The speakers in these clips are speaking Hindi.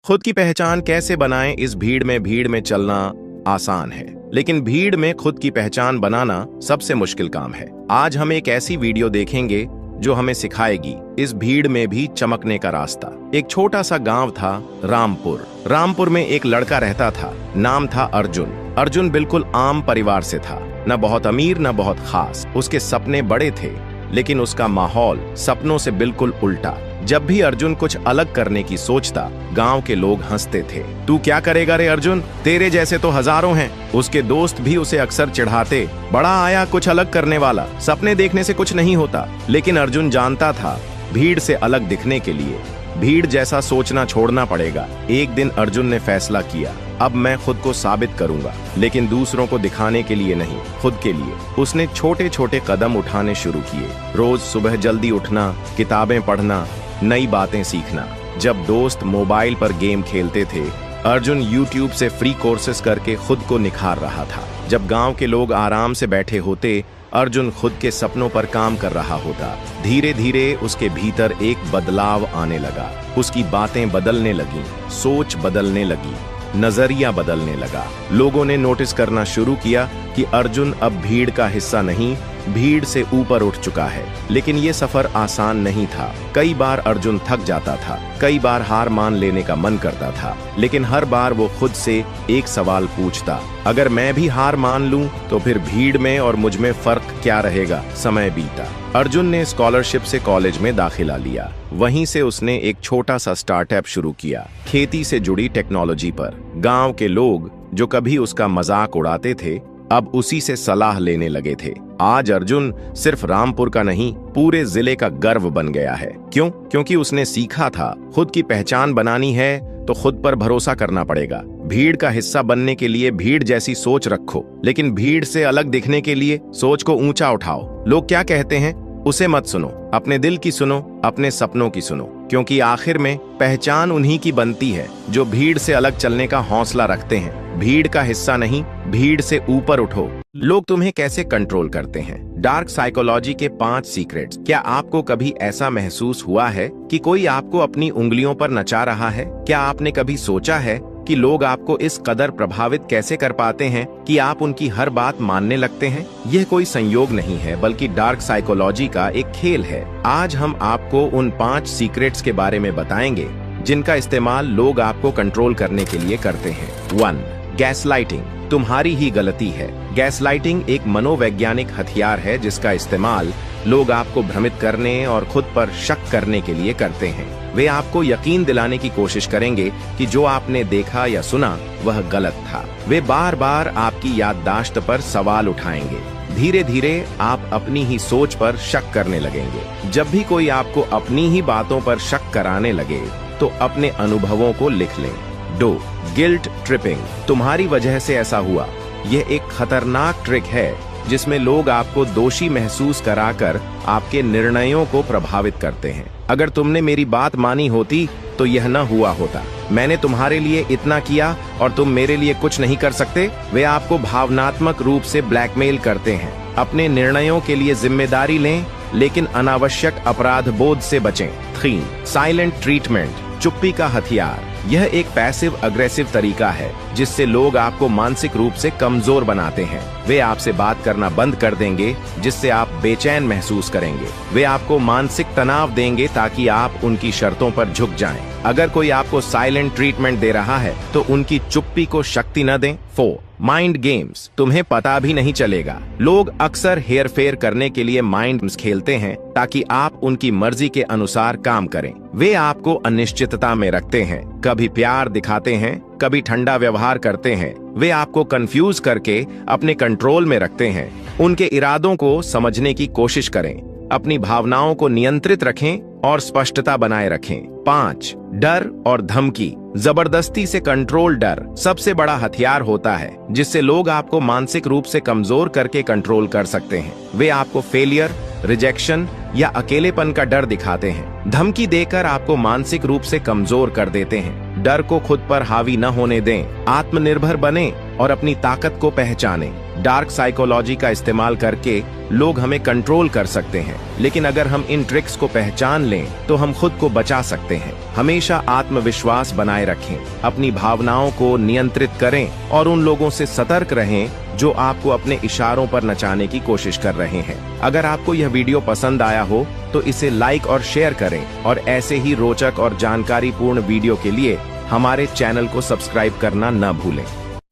खुद की पहचान कैसे बनाएं? इस भीड़ में चलना आसान है, लेकिन भीड़ में खुद की पहचान बनाना सबसे मुश्किल काम है। आज हम एक ऐसी वीडियो देखेंगे जो हमें सिखाएगी इस भीड़ में भी चमकने का रास्ता। एक छोटा सा गांव था, रामपुर। रामपुर में एक लड़का रहता था, नाम था अर्जुन। अर्जुन बिल्कुल आम परिवार से था, न बहुत अमीर न बहुत खास। उसके सपने बड़े थे, लेकिन उसका माहौल सपनों से बिल्कुल उल्टा। जब भी अर्जुन कुछ अलग करने की सोचता, गांव के लोग हंसते थे। तू क्या करेगा रे अर्जुन, तेरे जैसे तो हजारों हैं। उसके दोस्त भी उसे अक्सर चिढ़ाते, बड़ा आया कुछ अलग करने वाला, सपने देखने से कुछ नहीं होता। लेकिन अर्जुन जानता था, भीड़ से अलग दिखने के लिए भीड़ जैसा सोचना छोड़ना पड़ेगा। एक दिन अर्जुन ने फैसला किया, अब मैं खुद को साबित करूंगा, लेकिन दूसरों को दिखाने के लिए नहीं, खुद के लिए। उसने छोटे छोटे कदम उठाने शुरू किए। रोज सुबह जल्दी उठना, किताबें पढ़ना, नई बातें सीखना। जब दोस्त मोबाइल पर गेम खेलते थे, अर्जुन यूट्यूब से फ्री कोर्सेस करके खुद को निखार रहा था। जब गांव के लोग आराम से बैठे होते, अर्जुन खुद के सपनों पर काम कर रहा होता। धीरे धीरे उसके भीतर एक बदलाव आने लगा। उसकी बातें बदलने लगीं, सोच बदलने लगी, नजरिया बदलने लगा। लोगों ने नोटिस करना शुरू किया कि अर्जुन अब भीड़ का हिस्सा नहीं, भीड़ से ऊपर उठ चुका है। लेकिन ये सफर आसान नहीं था। कई बार अर्जुन थक जाता था, कई बार हार मान लेने का मन करता था, लेकिन हर बार वो खुद से एक सवाल पूछता, अगर मैं भी हार मान लूं तो फिर भीड़ में और मुझ में फर्क क्या रहेगा। समय बीता। अर्जुन ने स्कॉलरशिप से कॉलेज में दाखिला लिया। वहीं से उसने एक छोटा सा स्टार्टअप शुरू किया, खेती से जुड़ी टेक्नोलॉजी पर। गांव के लोग जो कभी उसका मजाक उड़ाते थे, अब उसी से सलाह लेने लगे थे। आज अर्जुन सिर्फ रामपुर का नहीं, पूरे जिले का गर्व बन गया है। क्यों? क्योंकि उसने सीखा था, खुद की पहचान बनानी है तो खुद पर भरोसा करना पड़ेगा। भीड़ का हिस्सा बनने के लिए भीड़ जैसी सोच रखो, लेकिन भीड़ से अलग दिखने के लिए सोच को ऊंचा उठाओ। लोग क्या कहते हैं उसे मत सुनो, अपने दिल की सुनो, अपने सपनों की सुनो, क्योंकि आखिर में पहचान उन्हीं की बनती है जो भीड़ से अलग चलने का हौसला रखते हैं। भीड़ का हिस्सा नहीं, भीड़ से ऊपर उठो। लोग तुम्हें कैसे कंट्रोल करते हैं? डार्क साइकोलॉजी के 5 सीक्रेट्स। क्या आपको कभी ऐसा महसूस हुआ है कि कोई आपको अपनी उंगलियों पर नचा रहा है? क्या आपने कभी सोचा है कि लोग आपको इस कदर प्रभावित कैसे कर पाते हैं कि आप उनकी हर बात मानने लगते हैं? यह कोई संयोग नहीं है, बल्कि डार्क साइकोलॉजी का एक खेल है। आज हम आपको उन 5 सीक्रेट्स के बारे में बताएंगे जिनका इस्तेमाल लोग आपको कंट्रोल करने के लिए करते हैं। 1. गैसलाइटिंग। तुम्हारी ही गलती है। गैसलाइटिंग एक मनोवैज्ञानिक हथियार है जिसका इस्तेमाल लोग आपको भ्रमित करने और खुद पर शक करने के लिए करते हैं। वे आपको यकीन दिलाने की कोशिश करेंगे कि जो आपने देखा या सुना वह गलत था। वे बार बार आपकी याददाश्त पर सवाल उठाएंगे। धीरे धीरे आप अपनी ही सोच पर शक करने लगेंगे। जब भी कोई आपको अपनी ही बातों पर शक कराने लगे तो अपने अनुभवों को लिख लें। 2. Guilt tripping. तुम्हारी वजह से ऐसा हुआ। यह एक खतरनाक ट्रिक है जिसमें लोग आपको दोषी महसूस कराकर आपके निर्णयों को प्रभावित करते हैं। अगर तुमने मेरी बात मानी होती तो यह न हुआ होता। मैंने तुम्हारे लिए इतना किया और तुम मेरे लिए कुछ नहीं कर सकते। वे आपको भावनात्मक रूप से ब्लैकमेल करते हैं। अपने निर्णयों के लिए जिम्मेदारी लें, लेकिन अनावश्यक अपराध बोध से बचें। 3. Silent treatment. चुप्पी का हथियार। यह एक पैसिव अग्रेसिव तरीका है जिससे लोग आपको मानसिक रूप से कमजोर बनाते हैं। वे आपसे बात करना बंद कर देंगे जिससे आप बेचैन महसूस करेंगे। वे आपको मानसिक तनाव देंगे ताकि आप उनकी शर्तों पर झुक जाएं। अगर कोई आपको साइलेंट ट्रीटमेंट दे रहा है तो उनकी चुप्पी को शक्ति न दें। 4. Mind games. तुम्हें पता भी नहीं चलेगा। लोग अक्सर हेर फेर करने के लिए माइंड गेम्स खेलते हैं ताकि आप उनकी मर्जी के अनुसार काम करें। वे आपको अनिश्चितता में रखते हैं, कभी प्यार दिखाते हैं, कभी ठंडा व्यवहार करते हैं। वे आपको कंफ्यूज करके अपने कंट्रोल में रखते हैं। उनके इरादों को समझने की कोशिश करें, अपनी भावनाओं को नियंत्रित रखें और स्पष्टता बनाए रखें। 5. डर और धमकी। जबरदस्ती से कंट्रोल। डर सबसे बड़ा हथियार होता है जिससे लोग आपको मानसिक रूप से कमजोर करके कंट्रोल कर सकते हैं। वे आपको फेलियर, रिजेक्शन या अकेलेपन का डर दिखाते हैं। धमकी देकर आपको मानसिक रूप से कमजोर कर देते हैं। डर को खुद पर हावी न होने दें। आत्मनिर्भर बने और अपनी ताकत को पहचानें। डार्क साइकोलॉजी का इस्तेमाल करके लोग हमें कंट्रोल कर सकते हैं, लेकिन अगर हम इन ट्रिक्स को पहचान लें तो हम खुद को बचा सकते हैं। हमेशा आत्मविश्वास बनाए रखें, अपनी भावनाओं को नियंत्रित करें और उन लोगों से सतर्क रहें जो आपको अपने इशारों पर नचाने की कोशिश कर रहे हैं। अगर आपको यह वीडियो पसंद आया हो तो इसे लाइक और शेयर करें और ऐसे ही रोचक और जानकारीपूर्ण वीडियो के लिए हमारे चैनल को सब्सक्राइब करना न भूलें।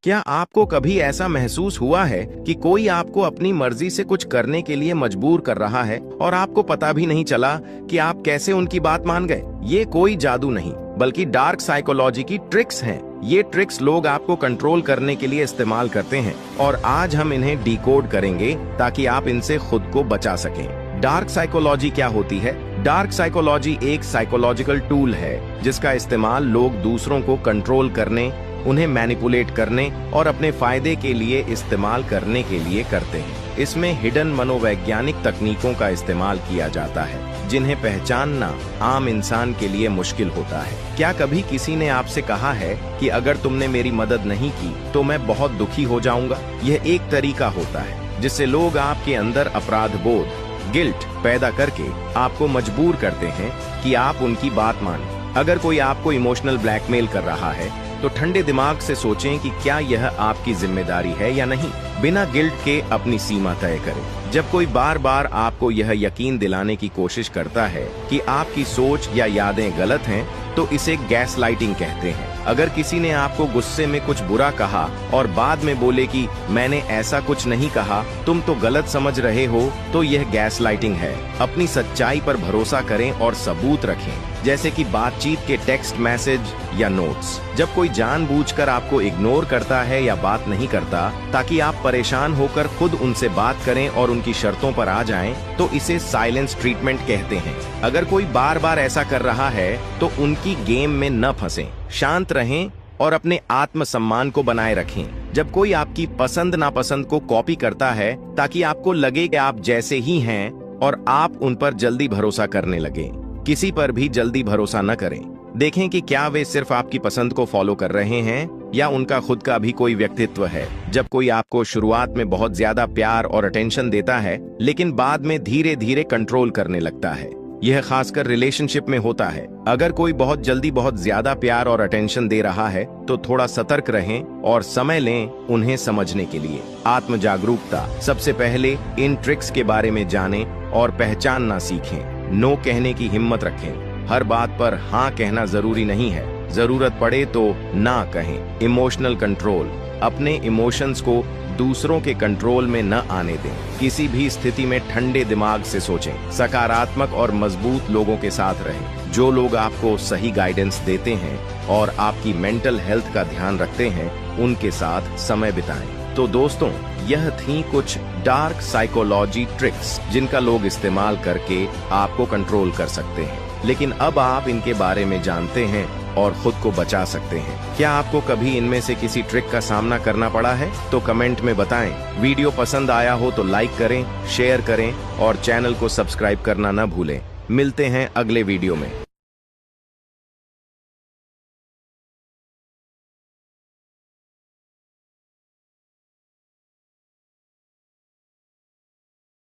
क्या आपको कभी ऐसा महसूस हुआ है कि कोई आपको अपनी मर्जी से कुछ करने के लिए मजबूर कर रहा है और आपको पता भी नहीं चला कि आप कैसे उनकी बात मान गए? ये कोई जादू नहीं, बल्कि डार्क साइकोलॉजी की ट्रिक्स हैं। ये ट्रिक्स लोग आपको कंट्रोल करने के लिए इस्तेमाल करते हैं और आज हम इन्हें डिकोड करेंगे ताकि आप इनसे खुद को बचा सकें। डार्क साइकोलॉजी क्या होती है? डार्क साइकोलॉजी एक साइकोलॉजिकल टूल है जिसका इस्तेमाल लोग दूसरों को कंट्रोल करने, उन्हें मैनिपुलेट करने और अपने फायदे के लिए इस्तेमाल करने के लिए करते हैं। इसमें हिडन मनोवैज्ञानिक तकनीकों का इस्तेमाल किया जाता है जिन्हें पहचानना आम इंसान के लिए मुश्किल होता है। क्या कभी किसी ने आपसे कहा है कि अगर तुमने मेरी मदद नहीं की तो मैं बहुत दुखी हो जाऊंगा? यह एक तरीका होता है जिससे लोग आपके अंदर अपराध बोध, गिल्ट पैदा करके आपको मजबूर करते हैं कि आप उनकी बात मानें। अगर कोई आपको इमोशनल ब्लैकमेल कर रहा है तो ठंडे दिमाग से सोचें कि क्या यह आपकी जिम्मेदारी है या नहीं। बिना गिल्ट के अपनी सीमा तय करें। जब कोई बार बार आपको यह यकीन दिलाने की कोशिश करता है कि आपकी सोच या यादें गलत हैं, तो इसे गैसलाइटिंग कहते हैं। अगर किसी ने आपको गुस्से में कुछ बुरा कहा और बाद में बोले कि मैंने ऐसा कुछ नहीं कहा, तुम तो गलत समझ रहे हो, तो यह गैसलाइटिंग है। अपनी सच्चाई पर भरोसा करें और सबूत रखें, जैसे कि बातचीत के टेक्स्ट मैसेज या नोट्स। जब कोई जानबूझकर आपको इग्नोर करता है या बात नहीं करता ताकि आप परेशान होकर खुद उनसे बात करें और उनकी शर्तों पर आ जाएं, तो इसे साइलेंस ट्रीटमेंट कहते हैं। अगर कोई बार बार ऐसा कर रहा है तो उनकी गेम में न फंसें, शांत रहें और अपने आत्मसम्मान को बनाए रखें। जब कोई आपकी पसंद नापसंद को कॉपी करता है ताकि आपको लगे कि आप जैसे ही हैं और आप उन पर जल्दी भरोसा करने लगे, किसी पर भी जल्दी भरोसा न करें। देखें कि क्या वे सिर्फ आपकी पसंद को फॉलो कर रहे हैं या उनका खुद का भी कोई व्यक्तित्व है। जब कोई आपको शुरुआत में बहुत ज्यादा प्यार और अटेंशन देता है लेकिन बाद में धीरे धीरे कंट्रोल करने लगता है, यह खासकर रिलेशनशिप में होता है। अगर कोई बहुत जल्दी बहुत ज्यादा प्यार और अटेंशन दे रहा है तो थोड़ा सतर्क रहें और समय लें उन्हें समझने के लिए। आत्म जागरूकता। सबसे पहले इन ट्रिक्स के बारे में जानें और पहचानना सीखें। नो कहने की हिम्मत रखें। हर बात पर हाँ कहना जरूरी नहीं है, जरूरत पड़े तो ना कहें। Emotional control. अपने इमोशंस को दूसरों के कंट्रोल में न आने दें। किसी भी स्थिति में ठंडे दिमाग से सोचें। सकारात्मक और मजबूत लोगों के साथ रहें, जो लोग आपको सही गाइडेंस देते हैं और आपकी मेंटल हेल्थ का ध्यान रखते हैं, उनके साथ समय बिताएं। तो दोस्तों, यह थी कुछ डार्क साइकोलॉजी ट्रिक्स जिनका लोग इस्तेमाल करके आपको कंट्रोल कर सकते हैं, लेकिन अब आप इनके बारे में जानते हैं और खुद को बचा सकते हैं। क्या आपको कभी इनमें से किसी ट्रिक का सामना करना पड़ा है? तो कमेंट में बताएं। वीडियो पसंद आया हो तो लाइक करें, शेयर करें और चैनल को सब्सक्राइब करना न भूलें। मिलते हैं अगले वीडियो में।